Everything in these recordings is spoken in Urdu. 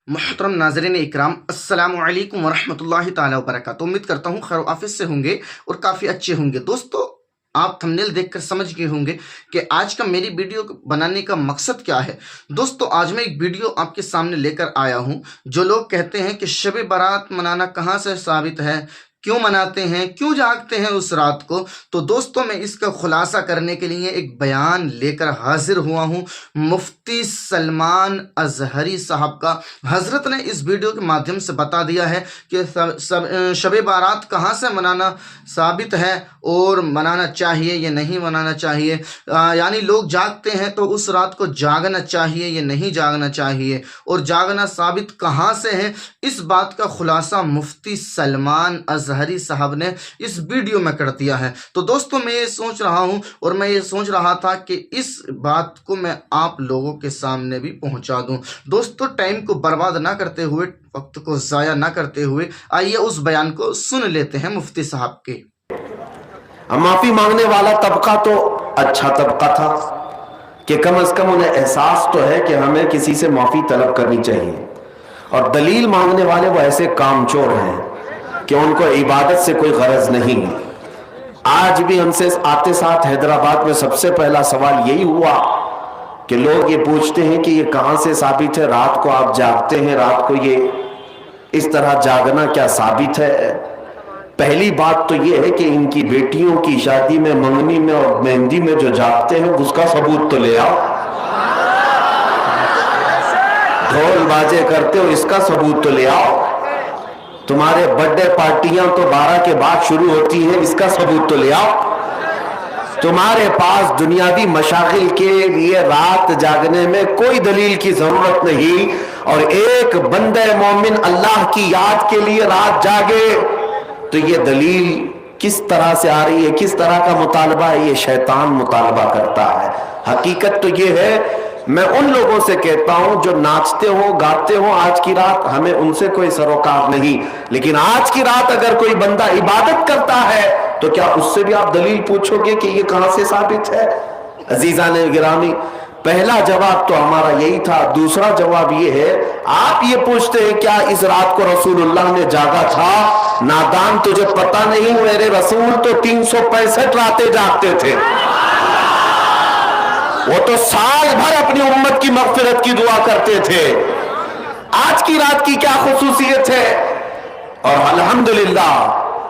محترم ناظرین اکرام، السلام علیکم ورحمۃ اللہ وبرکاتہ۔ امید کرتا ہوں خیر و عافیت سے ہوں گے اور کافی اچھے ہوں گے۔ دوستو، آپ تھمبنیل دیکھ کر سمجھ گئے ہوں گے کہ آج کا میری ویڈیو بنانے کا مقصد کیا ہے۔ دوستو، آج میں ایک ویڈیو آپ کے سامنے لے کر آیا ہوں۔ جو لوگ کہتے ہیں کہ شب برات منانا کہاں سے ثابت ہے، کیوں مناتے ہیں، کیوں جاگتے ہیں اس رات کو، تو دوستو میں اس کا خلاصہ کرنے کے لیے ایک بیان لے کر حاضر ہوا ہوں مفتی سلمان اظہری صاحب کا۔ حضرت نے اس ویڈیو کے مادھیم سے بتا دیا ہے کہ شب بارات کہاں سے منانا ثابت ہے اور منانا چاہیے یا نہیں منانا چاہیے، یعنی لوگ جاگتے ہیں تو اس رات کو جاگنا چاہیے یا نہیں جاگنا چاہیے، اور جاگنا ثابت کہاں سے ہے، اس بات کا خلاصہ مفتی سلمان اظہری صاحب نے اس ویڈیو میں کر دیا ہے۔ تو دوستو، میں یہ سوچ رہا ہوں اور میں یہ سوچ رہا تھا کہ اس بات کو میں آپ لوگوں کے سامنے بھی پہنچا دوں۔ دوستو، ٹائم کو برباد نہ کرتے ہوئے، وقت کو ضائع نہ کرتے ہوئے، آئیے اس بیان کو سن لیتے ہیں مفتی صاحب کے۔ معافی مانگنے والا طبقہ تو اچھا طبقہ تھا کہ کم از کم انہیں احساس تو ہے کہ ہمیں کسی سے معافی طلب کرنی چاہیے، اور دلیل مانگنے والے وہ ایسے کامچور ہیں کہ ان کو عبادت سے کوئی غرض نہیں۔ آج بھی ہم سے آتے ساتھ حیدرآباد میں سب سے پہلا سوال یہی ہوا کہ لوگ یہ پوچھتے ہیں کہ یہ کہاں سے ثابت ہے، رات کو آپ جاگتے ہیں، رات کو یہ اس طرح جاگنا کیا ثابت ہے؟ پہلی بات تو یہ ہے کہ ان کی بیٹیوں کی شادی میں، منگنی میں اور مہندی میں جو جاگتے ہیں اس کا ثبوت تو لے آؤ۔ ڈھول بازے کرتے ہو، اس کا ثبوت تو لے آؤ۔ تمہارے برتھ ڈے پارٹیاں تو 12 کے بعد شروع ہوتی ہیں، اس کا ثبوت تو لے آؤ۔ تمہارے پاس دنیاوی مشاغل کے لیے رات جاگنے میں کوئی دلیل کی ضرورت نہیں، اور ایک بندہ مومن اللہ کی یاد کے لیے رات جاگے تو یہ دلیل کس طرح سے آ رہی ہے، کس طرح کا مطالبہ ہے؟ یہ شیطان مطالبہ کرتا ہے۔ حقیقت تو یہ ہے، میں ان لوگوں سے کہتا ہوں جو ناچتے ہوں گاتے ہوں آج کی رات، ہمیں ان سے کوئی سروکار نہیں، لیکن آج کی رات اگر کوئی بندہ عبادت کرتا ہے تو کیا اس سے بھی آپ دلیل پوچھو گے کہ یہ کہاں سے ثابت ہے؟ عزیزان گرامی، پہلا جواب تو ہمارا یہی تھا۔ دوسرا جواب یہ ہے، آپ یہ پوچھتے ہیں کیا اس رات کو رسول اللہ نے جاگا تھا؟ نادان، تجھے پتہ نہیں، میرے رسول تو 365 راتیں جاگتے تھے، وہ تو سال بھر اپنی امت کی مغفرت کی دعا کرتے تھے۔ آج کی رات کی کیا خصوصیت ہے؟ اور الحمدللہ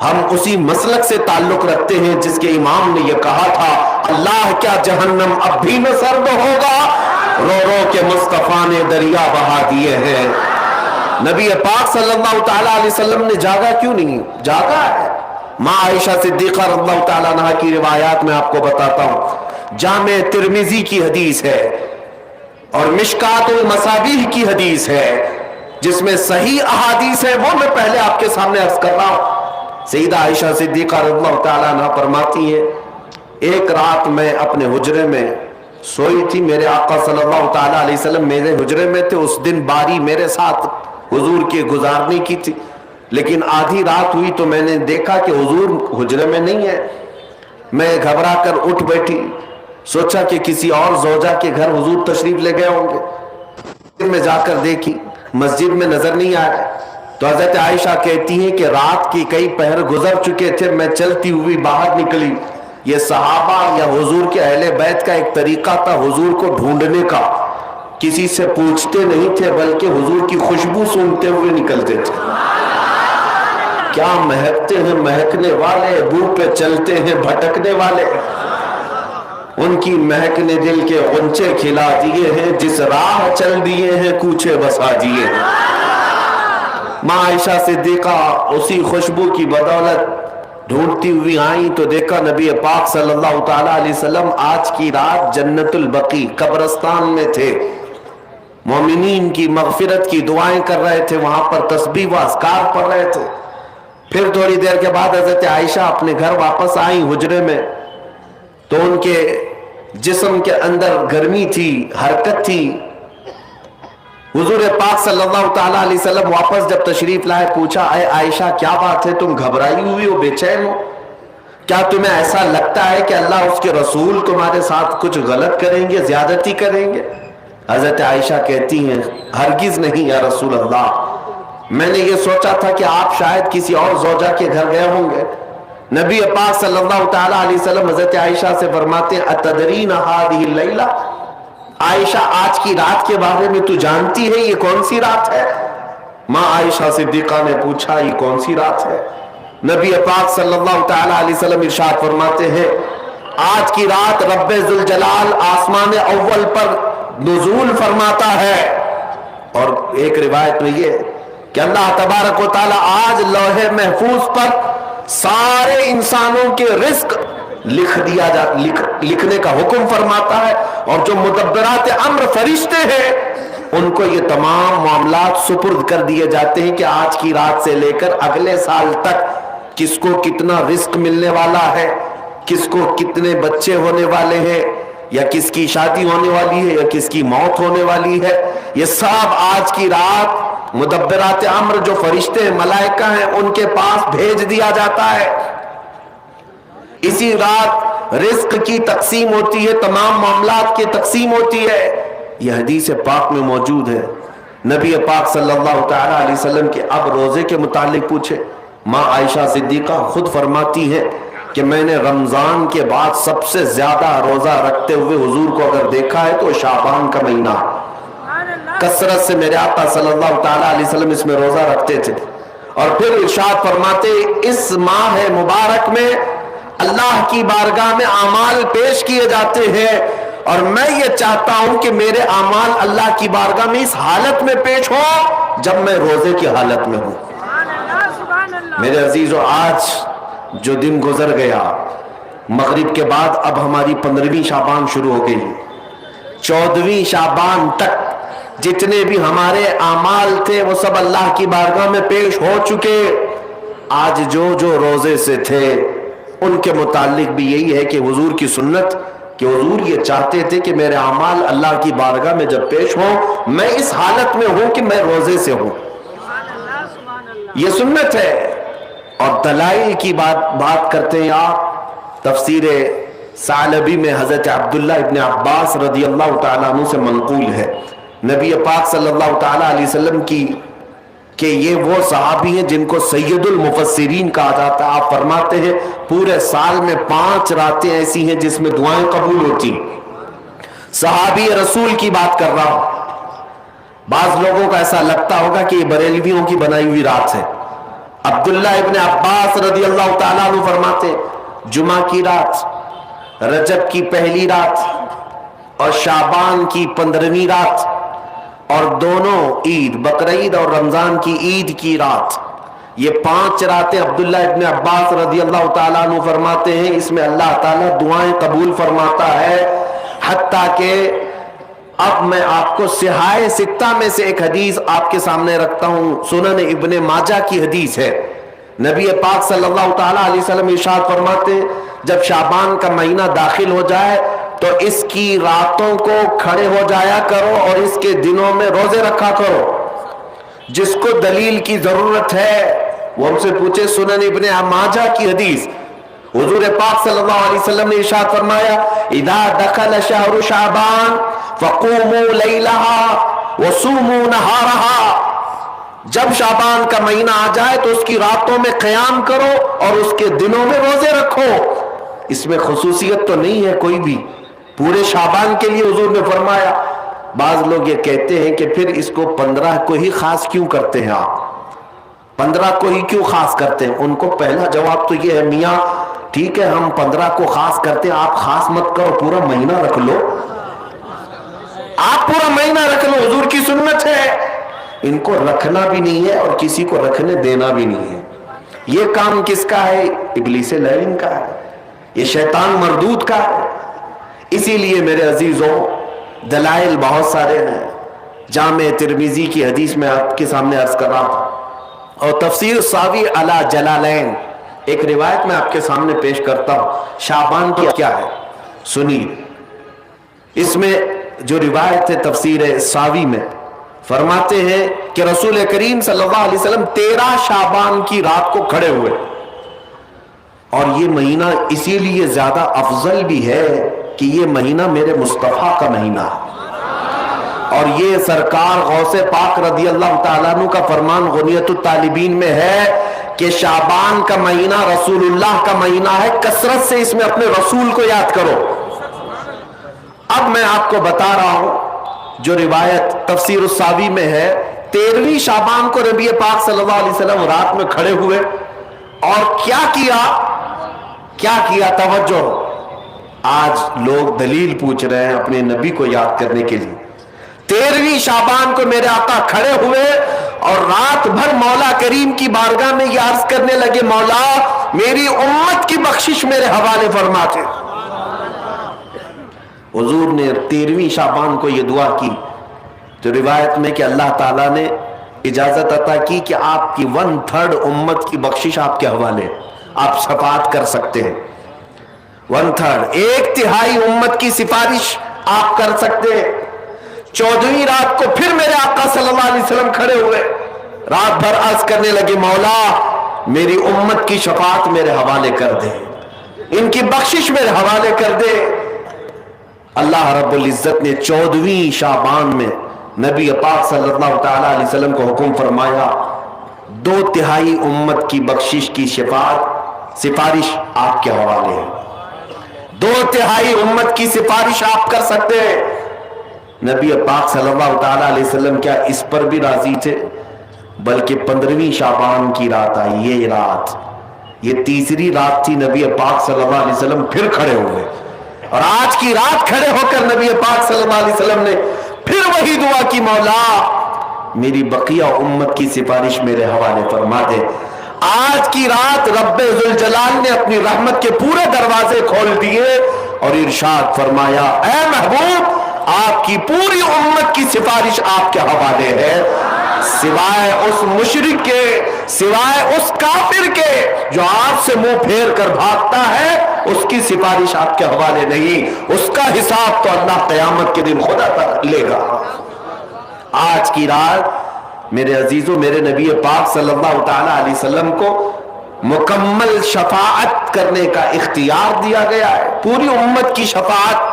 ہم اسی مسلک سے تعلق رکھتے ہیں جس کے امام نے یہ کہا تھا، اللہ کیا جہنم اب بھی نہ سرد ہوگا، رو رو کے مصطفیٰ نے دریا بہا دیے ہیں۔ نبی پاک صلی اللہ تعالیٰ علیہ وسلم نے جاگا کیوں نہیں؟ جاگا ہے۔ ماں عائشہ صدیقہ رضی اللہ تعالیٰ عنہ کی روایات میں آپ کو بتاتا ہوں، جامع ترمذی کی حدیث ہے اور مشکات المصابیح کی حدیث ہے، جس میں صحیح احادیث ہے، وہ میں پہلے آپ کے سامنے عرض کر رہا ہوں۔ سیدہ عائشہ صدیقہ رضی اللہ تعالیٰ عنہ فرماتی ہیں، ایک رات میں اپنے حجرے میں سوئی تھی، میرے آقا صلی اللہ تعالیٰ علیہ وسلم میرے حجرے میں تھے، اس دن باری میرے ساتھ حضور کے گزارنے کی تھی، لیکن آدھی رات ہوئی تو میں نے دیکھا کہ حضور حجرے میں نہیں ہے۔ میں گھبرا کر اٹھ بیٹھی، سوچا کہ کسی اور زوجہ کے گھر حضور تشریف لے گئے ہوں گے۔ میں جا کر دیکھی، مسجد میں نظر نہیں آ رہے، تو حضرت عائشہ کہتی ہیں کہ رات کی کئی پہر گزر چکے تھے، میں چلتی ہوئی باہر نکلی۔ یہ صحابہ یا حضور کے اہل بیت کا ایک طریقہ تھا حضور کو ڈھونڈنے کا، کسی سے پوچھتے نہیں تھے بلکہ حضور کی خوشبو سونگتے ہوئے نکلتے تھے۔ کیا مہکتے ہیں مہکنے والے، بو پہ چلتے ہیں بھٹکنے والے، ان کی مہک نے دل کے غنچے کھلا دیے ہیں، جس راہ چل دیے ہیں کوچے بسا دیے ہیں۔ ماں عائشہ صدیقہ اسی خوشبو کی بدولت ڈھونڈتی ہوئی آئیں تو دیکھا نبی پاک صلی اللہ تعالیٰ علیہ وسلم آج کی رات جنت البقیع قبرستان میں تھے، مومنین کی مغفرت کی دعائیں کر رہے تھے، وہاں پر تسبیح و اذکار پڑھ رہے تھے۔ پھر تھوڑی دیر کے بعد حضرت عائشہ اپنے گھر واپس آئیں حجرے میں، تو ان کے جسم کے اندر گرمی تھی، حرکت تھی۔ حضور پاک صلی اللہ تعالیٰ علیہ وسلم واپس جب تشریف لائے، پوچھا، اے عائشہ کیا بات ہے، تم گھبرائی ہوئی ہو، بے چین ہو؟ کیا تمہیں ایسا لگتا ہے کہ اللہ اس کے رسول تمہارے ساتھ کچھ غلط کریں گے، زیادتی کریں گے؟ حضرت عائشہ کہتی ہیں ہرگز نہیں یا رسول اللہ، میں نے یہ سوچا تھا کہ آپ شاید کسی اور زوجہ کے گھر گئے ہوں گے۔ نبی پاک صلی اللہ تعالیٰ علیہ وسلم حضرت عائشہ سے فرماتے ہیں اتدرین هذه اللیلہ، عائشہ آج کی رات کے بارے میں تو جانتی ہے یہ کون سی رات ہے؟ ماں عائشہ صدیقہ نے پوچھا یہ کون سی رات ہے؟ نبی پاک صلی اللہ تعالیٰ علیہ وسلم ارشاد فرماتے ہیں آج کی رات رب ذوالجلال آسمان اول پر نزول فرماتا ہے۔ اور ایک روایت میں یہ کہ اللہ تبارک و تعالیٰ آج لوح محفوظ پر سارے انسانوں کے رزق لکھنے کا حکم فرماتا ہے، اور جو مدبرات امر فرشتے ہیں ان کو یہ تمام معاملات سپرد کر دیے جاتے ہیں کہ آج کی رات سے لے کر اگلے سال تک کس کو کتنا رزق ملنے والا ہے، کس کو کتنے بچے ہونے والے ہیں، یا کس کی شادی ہونے والی ہے یا کس کی موت ہونے والی ہے، یہ سب آج کی رات مدبرات امر جو فرشتے ملائکہ ہیں ان کے پاس بھیج دیا جاتا ہے۔ اسی رات رزق کی تقسیم ہوتی ہے، تمام معاملات کی تقسیم ہوتی ہے۔ یہ حدیث پاک میں موجود ہے۔ نبی پاک صلی اللہ تعالیٰ علیہ وسلم کے اب روزے کے متعلق پوچھے، ماں عائشہ صدیقہ خود فرماتی ہے کہ میں نے رمضان کے بعد سب سے زیادہ روزہ رکھتے ہوئے حضور کو اگر دیکھا ہے تو شعبان کا مہینہ، کثرت سے میرے آقا صلی اللہ تعالیٰ علیہ وسلم اس میں روزہ رکھتے تھے۔ اور پھر ارشاد فرماتے اس ماہ مبارک میں اللہ کی بارگاہ میں اعمال پیش کیے جاتے ہیں، اور میں یہ چاہتا ہوں کہ میرے اعمال اللہ کی بارگاہ میں اس حالت میں پیش ہو جب میں روزے کی حالت میں ہوں۔ میرے عزیزو، آج جو دن گزر گیا، مغرب کے بعد اب ہماری 15ویں شعبان شروع ہو گئی، 14ویں شعبان تک جتنے بھی ہمارے اعمال تھے وہ سب اللہ کی بارگاہ میں پیش ہو چکے۔ آج جو روزے سے تھے ان کے متعلق بھی یہی ہے کہ حضور کی سنت کہ حضور یہ چاہتے تھے کہ میرے اعمال اللہ کی بارگاہ میں جب پیش ہوں میں اس حالت میں ہوں کہ میں روزے سے ہوں، یہ سنت ہے۔ اور دلائل کی بات کرتے ہیں آپ، تفسیر ثعلبی میں حضرت عبداللہ ابن عباس رضی اللہ تعالیٰ عنہ سے منقول ہے نبی پاک صلی اللہ تعالیٰ علیہ وسلم کی کہ یہ وہ صحابی ہیں جن کو سید المفسرین کہا جاتا ہے۔ آپ فرماتے ہیں پورے سال میں 5 راتیں ایسی ہیں جس میں دعائیں قبول ہوتی۔ صحابی رسول کی بات کر رہا ہوں، بعض لوگوں کو ایسا لگتا ہوگا کہ یہ بریلویوں کی بنائی ہوئی رات ہے۔ عبداللہ ابن عباس رضی اللہ تعالیٰ عنہ فرماتے جمعہ کی رات، رجب کی پہلی رات اور شعبان کی 15ویں رات، اور دونوں عید بقرعید اور رمضان کی عید کی رات، یہ 5 راتیں عبداللہ ابن عباس رضی اللہ تعالیٰ عنہ فرماتے ہیں اس میں اللہ تعالیٰ دعائیں قبول فرماتا ہے۔ حتیٰ کہ اب میں آپ کو صحاح 6 میں سے ایک حدیث آپ کے سامنے رکھتا ہوں، سنن ابن ماجہ کی حدیث ہے۔ نبی پاک صلی اللہ تعالیٰ علیہ وسلم ارشاد فرماتے جب شعبان کا مہینہ داخل ہو جائے تو اس کی راتوں کو کھڑے ہو جایا کرو اور اس کے دنوں میں روزے رکھا کرو۔ جس کو دلیل کی ضرورت ہے وہ ہم سے پوچھے۔ سنن ابن ماجہ کی حدیث، حضور پاک صلی اللہ علیہ وسلم نے ارشاد فرمایا اذا دخل شہر شعبان فقوموا لیلہا وصوموا نہارہا، جب شعبان کا مہینہ آ جائے تو اس کی راتوں میں قیام کرو اور اس کے دنوں میں روزے رکھو۔ اس میں خصوصیت تو نہیں ہے کوئی بھی، پورے شعبان کے لیے حضور نے فرمایا۔ بعض لوگ یہ کہتے ہیں کہ پھر اس کو 15 کو ہی خاص کیوں کرتے ہیں آپ، 15 کو ہی کیوں خاص کرتے ہیں؟ ان کو پہلا جواب تو یہ ہے میاں ٹھیک ہے ہم 15 کو خاص کرتے ہیں، آپ خاص مت کرو، پورا مہینہ رکھ لو، آپ پورا مہینہ رکھ لو، حضور کی سنت ہے۔ ان کو رکھنا بھی نہیں ہے اور کسی کو رکھنے دینا بھی نہیں ہے۔ یہ کام کس کا ہے؟ ابلیس لعین کا ہے، یہ شیطان مردود کا ہے۔ اسی لیے میرے عزیزوں دلائل بہت سارے ہیں۔ جامع ترمذی کی حدیث میں آپ کے سامنے عرض کر رہا ہوں، اور تفسیر ساوی علی جلالین ایک روایت میں آپ کے سامنے پیش کرتا ہوں۔ شعبان کی کیا ہے سنیے، اس میں جو روایت ہے تفسیر ساوی میں فرماتے ہیں کہ رسول کریم صلی اللہ علیہ وسلم 13 شعبان کی رات کو کھڑے ہوئے، اور یہ مہینہ اسی لیے زیادہ افضل بھی ہے کہ یہ مہینہ میرے مصطفیٰ کا مہینہ ہے۔ اور یہ سرکار غوث پاک رضی اللہ تعالیٰ عنہ کا فرمان غنیت الطالبین میں ہے کہ شعبان کا مہینہ رسول اللہ کا مہینہ ہے، کثرت سے اس میں اپنے رسول کو یاد کرو۔ اب میں آپ کو بتا رہا ہوں جو روایت تفسیر الساوی میں ہے، 13ویں شعبان کو نبی پاک صلی اللہ علیہ وسلم رات میں کھڑے ہوئے اور کیا کیا توجہ، آج لوگ دلیل پوچھ رہے ہیں اپنے نبی کو یاد کرنے کے لیے۔ 13ویں شعبان کو میرے آقا کھڑے ہوئے اور رات بھر مولا کریم کی بارگاہ میں یہ عرض کرنے لگے، مولا میری امت کی بخشش میرے حوالے فرما دے۔ حضور نے 13ویں شعبان کو یہ دعا کی تو روایت میں کہ اللہ تعالیٰ نے اجازت عطا کی کہ آپ کی 1/3 امت کی بخشش آپ کے حوالے، آپ شفاعت کر سکتے ہیں۔ 1/3 1/3 امت کی سفارش آپ کر سکتے ہیں۔ 14ویں رات کو پھر میرے آقا صلی اللہ علیہ وسلم کھڑے ہوئے، رات بھر عرض کرنے لگے، مولا میری امت کی شفاعت میرے حوالے کر دے، ان کی بخشش میرے حوالے کر دے۔ اللہ رب العزت نے 14ویں شعبان میں نبی پاک صلی اللہ تعالی علیہ وسلم کو حکم فرمایا، 2/3 امت کی بخشش کی سفارش آپ کے حوالے ہے، 2/3 امت کی سفارش آپ کر سکتے ہیں۔ نبی پاک صلی اللہ تعالی علیہ وسلم کیا اس پر بھی راضی تھے، بلکہ 15ویں شعبان کی رات آئی، یہ رات، یہ تیسری رات تھی، نبی پاک صلی اللہ علیہ وسلم پھر کھڑے ہوئے اور آج کی رات کھڑے ہو کر نبی پاک صلی اللہ علیہ وسلم نے پھر وہی دعا کی، مولا میری بقیہ امت کی سفارش میرے حوالے فرما دے۔ آج کی رات رب ذوالجلال نے اپنی رحمت کے پورے دروازے کھول دیے اور ارشاد فرمایا، اے محبوب آپ کی پوری امت کی سفارش آپ کے حوالے ہے، سوائے اس مشرک کے، سوائے اس کافر کے جو آپ سے منہ پھیر کر بھاگتا ہے، اس کی سفارش آپ کے حوالے نہیں، اس کا حساب تو اللہ قیامت کے دن خدا تک لے گا۔ آج کی رات میرے عزیزوں، میرے نبی پاک صلی اللہ تعالی علیہ وسلم کو مکمل شفاعت کرنے کا اختیار دیا گیا ہے، پوری امت کی شفاعت،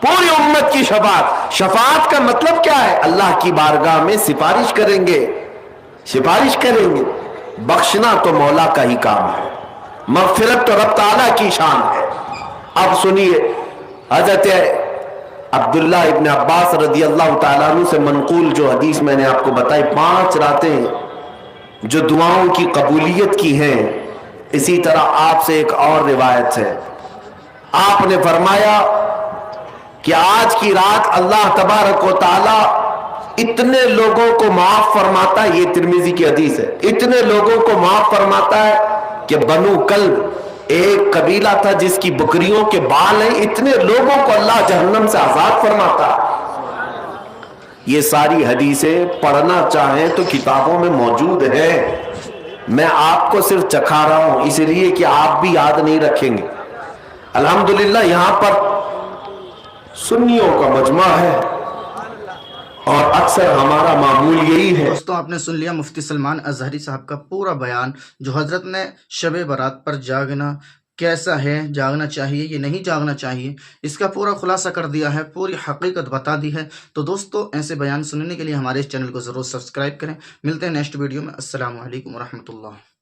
پوری امت کی شفاعت۔ شفاعت کا مطلب کیا ہے؟ اللہ کی بارگاہ میں سفارش کریں گے، سفارش کریں گے۔ بخشنا تو مولا کا ہی کام ہے، مغفرت تو رب تعالیٰ کی شان ہے۔ اب سنیے، حضرت عبداللہ ابن عباس رضی اللہ تعالیٰ عنہ سے منقول جو حدیث میں نے آپ کو بتائی، 5 راتیں جو دعاؤں کی قبولیت کی ہیں، اسی طرح آپ سے ایک اور روایت ہے، آپ نے فرمایا کہ آج کی رات اللہ تبارک و تعالی اتنے لوگوں کو معاف فرماتا ہے، یہ ترمذی کی حدیث ہے، اتنے لوگوں کو معاف فرماتا ہے کہ بنو کلب ایک قبیلہ تھا جس کی بکریوں کے بال ہیں، اتنے لوگوں کو اللہ جہنم سے آزاد فرماتا ہے۔ یہ ساری حدیثیں پڑھنا چاہیں تو کتابوں میں موجود ہیں، میں آپ کو صرف چکھا رہا ہوں اس لیے کہ آپ بھی یاد نہیں رکھیں گے۔ الحمدللہ یہاں پر سنیوں کا مجمع ہے اور اکثر ہمارا معمول یہی ہے۔ دوستوں آپ نے سن لیا مفتی سلمان اظہری صاحب کا پورا بیان، جو حضرت نے شب برات پر جاگنا کیسا ہے، جاگنا چاہیے یہ نہیں جاگنا چاہیے، اس کا پورا خلاصہ کر دیا ہے، پوری حقیقت بتا دی ہے۔ تو دوستو ایسے بیان سننے کے لیے ہمارے اس چینل کو ضرور سبسکرائب کریں۔ ملتے ہیں نیکسٹ ویڈیو میں۔ السلام علیکم ورحمۃ اللہ۔